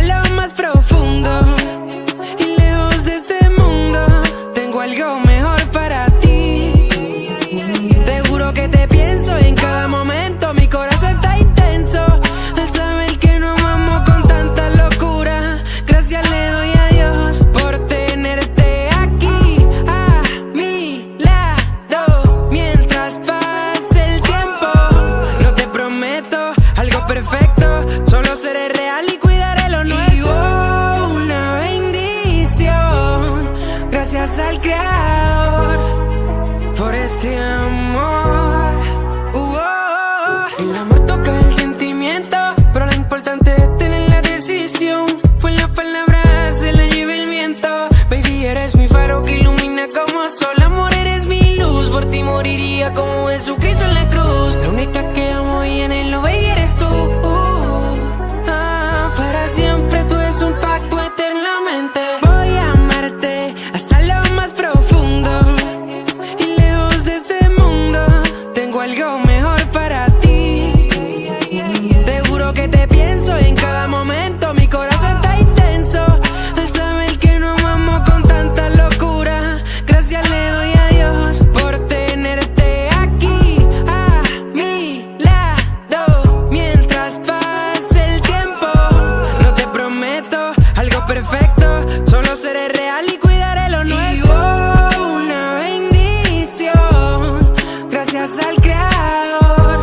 lo más profundo y lejos de este mundo. Tengo algo mejor para ti. Te juro que te pienso en cada momento. Mi corazón está intenso al saber que nos amamos con tanta locura. Gracias le doy a Dios por tenerte aquí a mi lado. Mientras pase el tiempo, no te prometo algo perfecto. Solo seré real y cuidaré lo nuestro. Y una bendición, gracias al Creador por este amor. El amor toca el sentimiento, pero lo importante es tener la decisión. Fue la palabra, se la lleva el viento. Baby, eres mi faro que ilumina como sol. Amor, eres mi luz, por ti moriría como Jesucristo en la cruz. La única que amo y en él lo baby eres tú. Para siempre tú es un pacto eternamente. Voy a amarte hasta lo más profundo y lejos de este mundo. Tengo algo mejor para ti. Te juro que te pienso en cada momento. Mi corazón está intenso al saber que nos amamos con tanta locura. Gracias le doy a Dios por tenerte aquí a mi lado. Mientras pase el tiempo, no te prometo algo perfecto. Solo seré real y cuidaré lo nuestro. Y una bendición, gracias al Creador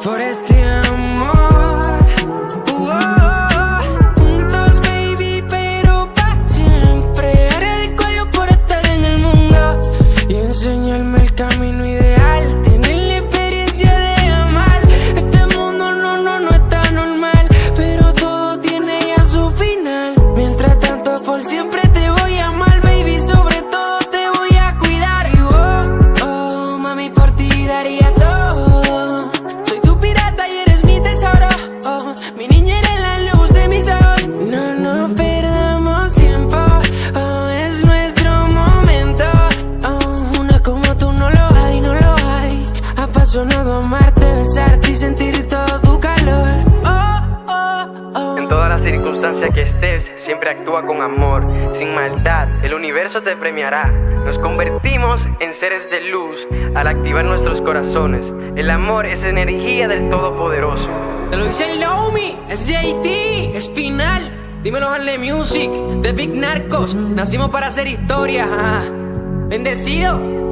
por este amor. Juntos, baby, pero pa' siempre. Haré de cuello por estar en el mundo y enseñarme el camino ideal. Tener la experiencia de amar. Este mundo no está normal, pero todo tiene ya su final. Mientras tanto, por siempre te voy a amar, baby. Sobre todo te voy a cuidar. Y mami, por ti daría todo. Soy tu pirata y eres mi tesoro. Mi niña eres la luz de mis ojos. No perdamos tiempo. Es nuestro momento. Una como tú no lo hay, no lo hay. Apasionado amarte, besarte y sentir todo tu calor. En todas las circunstancias que estés, siempre actúa con amor, sin maldad. El universo te premiará. Nos convertimos en seres de luz al activar nuestros corazones. El amor es energía del Todopoderoso. Te lo dice el Naomi, es JT, es final. Dímelo, Harlem Music, The Big Narcos. Nacimos para hacer historia. Bendecido.